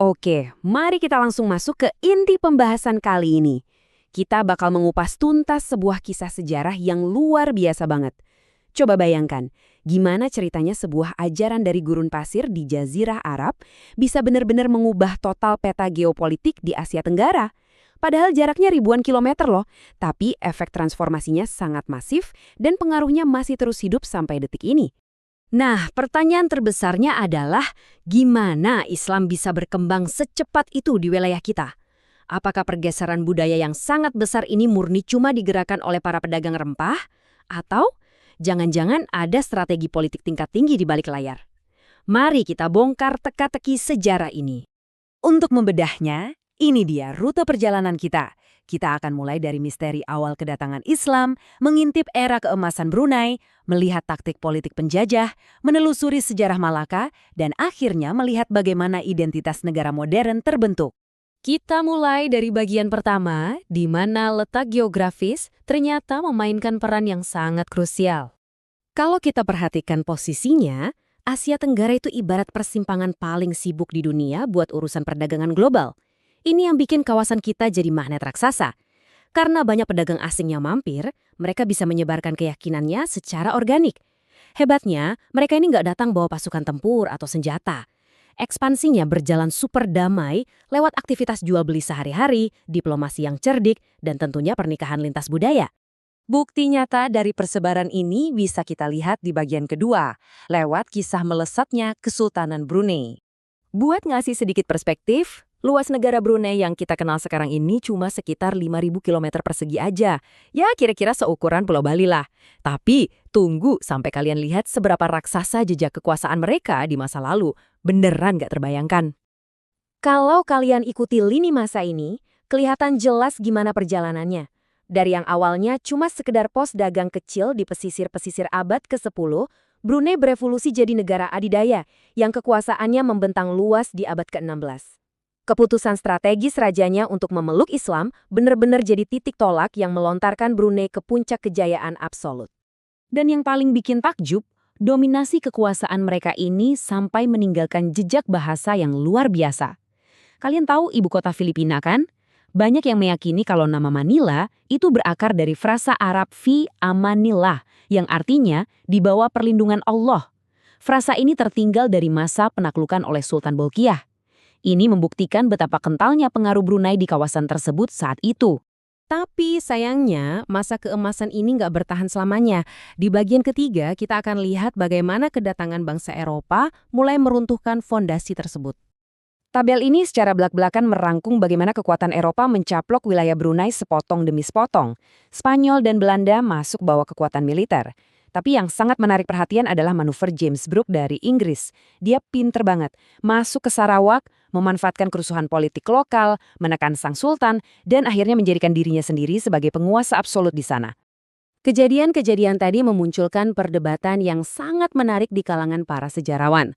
Oke, mari kita langsung masuk ke inti pembahasan kali ini. Kita bakal mengupas tuntas sebuah kisah sejarah yang luar biasa banget. Coba bayangkan, gimana ceritanya sebuah ajaran dari gurun pasir di Jazirah Arab bisa benar-benar mengubah total peta geopolitik di Asia Tenggara. Padahal jaraknya ribuan kilometer loh, tapi efek transformasinya sangat masif dan pengaruhnya masih terus hidup sampai detik ini. Nah, pertanyaan terbesarnya adalah gimana Islam bisa berkembang secepat itu di wilayah kita? Apakah pergeseran budaya yang sangat besar ini murni cuma digerakkan oleh para pedagang rempah? Atau jangan-jangan ada strategi politik tingkat tinggi di balik layar? Mari kita bongkar teka-teki sejarah ini. Untuk membedahnya, ini dia rute perjalanan kita. Kita akan mulai dari misteri awal kedatangan Islam, mengintip era keemasan Brunei, melihat taktik politik penjajah, menelusuri sejarah Malaka, dan akhirnya melihat bagaimana identitas negara modern terbentuk. Kita mulai dari bagian pertama, di mana letak geografis ternyata memainkan peran yang sangat krusial. Kalau kita perhatikan posisinya, Asia Tenggara itu ibarat persimpangan paling sibuk di dunia buat urusan perdagangan global. Ini yang bikin kawasan kita jadi magnet raksasa. Karena banyak pedagang asing yang mampir, mereka bisa menyebarkan keyakinannya secara organik. Hebatnya, mereka ini nggak datang bawa pasukan tempur atau senjata. Ekspansinya berjalan super damai lewat aktivitas jual beli sehari-hari, diplomasi yang cerdik, dan tentunya pernikahan lintas budaya. Bukti nyata dari persebaran ini bisa kita lihat di bagian kedua, lewat kisah melesatnya Kesultanan Brunei. Buat ngasih sedikit perspektif, luas negara Brunei yang kita kenal sekarang ini cuma sekitar 5.000 km persegi aja. Ya kira-kira seukuran Pulau Bali lah. Tapi tunggu sampai kalian lihat seberapa raksasa jejak kekuasaan mereka di masa lalu. Beneran gak terbayangkan. Kalau kalian ikuti lini masa ini, kelihatan jelas gimana perjalanannya. Dari yang awalnya cuma sekedar pos dagang kecil di pesisir-pesisir abad ke-10, Brunei berevolusi jadi negara adidaya yang kekuasaannya membentang luas di abad ke-16. Keputusan strategis rajanya untuk memeluk Islam benar-benar jadi titik tolak yang melontarkan Brunei ke puncak kejayaan absolut. Dan yang paling bikin takjub, dominasi kekuasaan mereka ini sampai meninggalkan jejak bahasa yang luar biasa. Kalian tahu ibu kota Filipina kan? Banyak yang meyakini kalau nama Manila itu berakar dari frasa Arab fi amanillah, yang artinya di bawah perlindungan Allah. Frasa ini tertinggal dari masa penaklukan oleh Sultan Bolkiah. Ini membuktikan betapa kentalnya pengaruh Brunei di kawasan tersebut saat itu. Tapi sayangnya, masa keemasan ini nggak bertahan selamanya. Di bagian ketiga, kita akan lihat bagaimana kedatangan bangsa Eropa mulai meruntuhkan fondasi tersebut. Tabel ini secara belak-belakan merangkum bagaimana kekuatan Eropa mencaplok wilayah Brunei sepotong demi sepotong. Spanyol dan Belanda masuk bawa kekuatan militer. Tapi yang sangat menarik perhatian adalah manuver James Brooke dari Inggris. Dia pinter banget, masuk ke Sarawak, memanfaatkan kerusuhan politik lokal, menekan sang sultan, dan akhirnya menjadikan dirinya sendiri sebagai penguasa absolut di sana. Kejadian-kejadian tadi memunculkan perdebatan yang sangat menarik di kalangan para sejarawan.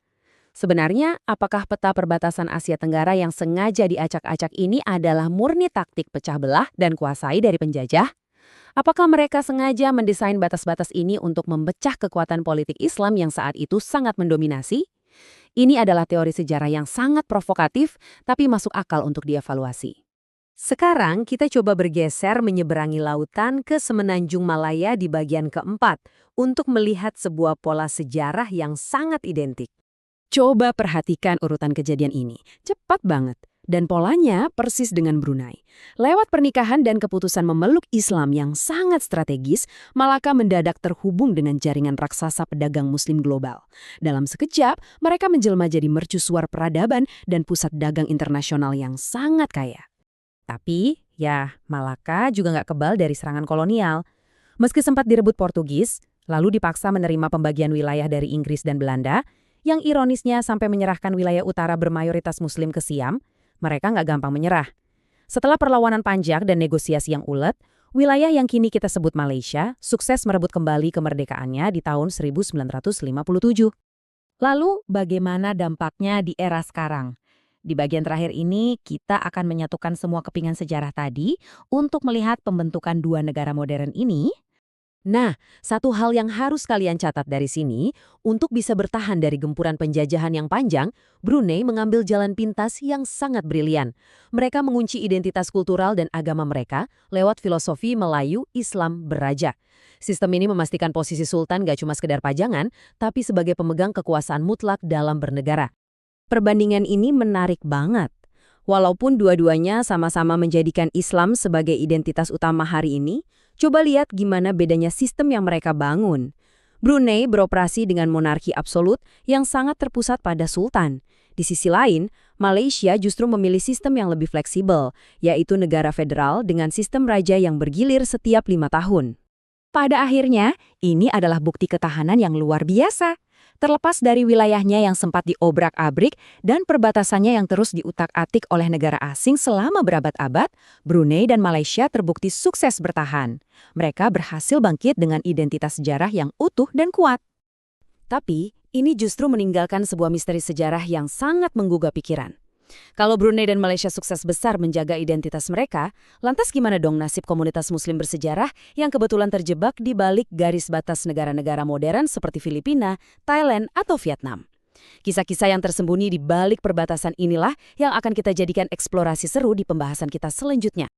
Sebenarnya, apakah peta perbatasan Asia Tenggara yang sengaja diacak-acak ini adalah murni taktik pecah belah dan kuasai dari penjajah? Apakah mereka sengaja mendesain batas-batas ini untuk memecah kekuatan politik Islam yang saat itu sangat mendominasi? Ini adalah teori sejarah yang sangat provokatif, tapi masuk akal untuk dievaluasi. Sekarang kita coba bergeser menyeberangi lautan ke Semenanjung Malaya di bagian keempat untuk melihat sebuah pola sejarah yang sangat identik. Coba perhatikan urutan kejadian ini. Cepat banget. Dan polanya persis dengan Brunei. Lewat pernikahan dan keputusan memeluk Islam yang sangat strategis, Malaka mendadak terhubung dengan jaringan raksasa pedagang muslim global. Dalam sekejap, mereka menjelma jadi mercusuar peradaban dan pusat dagang internasional yang sangat kaya. Tapi, ya, Malaka juga nggak kebal dari serangan kolonial. Meski sempat direbut Portugis, lalu dipaksa menerima pembagian wilayah dari Inggris dan Belanda, yang ironisnya sampai menyerahkan wilayah utara bermayoritas muslim ke Siam, mereka nggak gampang menyerah. Setelah perlawanan panjang dan negosiasi yang ulet, wilayah yang kini kita sebut Malaysia sukses merebut kembali kemerdekaannya di tahun 1957. Lalu, bagaimana dampaknya di era sekarang? Di bagian terakhir ini, kita akan menyatukan semua kepingan sejarah tadi untuk melihat pembentukan dua negara modern ini Nah, satu hal yang harus kalian catat dari sini, untuk bisa bertahan dari gempuran penjajahan yang panjang, Brunei mengambil jalan pintas yang sangat brilian. Mereka mengunci identitas kultural dan agama mereka lewat filosofi Melayu Islam beraja. Sistem ini memastikan posisi sultan gak cuma sekedar pajangan, tapi sebagai pemegang kekuasaan mutlak dalam bernegara. Perbandingan ini menarik banget. Walaupun dua-duanya sama-sama menjadikan Islam sebagai identitas utama hari ini, coba lihat gimana bedanya sistem yang mereka bangun. Brunei beroperasi dengan monarki absolut yang sangat terpusat pada sultan. Di sisi lain, Malaysia justru memilih sistem yang lebih fleksibel, yaitu negara federal dengan sistem raja yang bergilir setiap 5 tahun. Pada akhirnya, ini adalah bukti ketahanan yang luar biasa. Terlepas dari wilayahnya yang sempat diobrak-abrik dan perbatasannya yang terus diutak-atik oleh negara asing selama berabad-abad, Brunei dan Malaysia terbukti sukses bertahan. Mereka berhasil bangkit dengan identitas sejarah yang utuh dan kuat. Tapi, ini justru meninggalkan sebuah misteri sejarah yang sangat menggugah pikiran. Kalau Brunei dan Malaysia sukses besar menjaga identitas mereka, lantas gimana dong nasib komunitas muslim bersejarah yang kebetulan terjebak di balik garis batas negara-negara modern seperti Filipina, Thailand, atau Vietnam? Kisah-kisah yang tersembunyi di balik perbatasan inilah yang akan kita jadikan eksplorasi seru di pembahasan kita selanjutnya.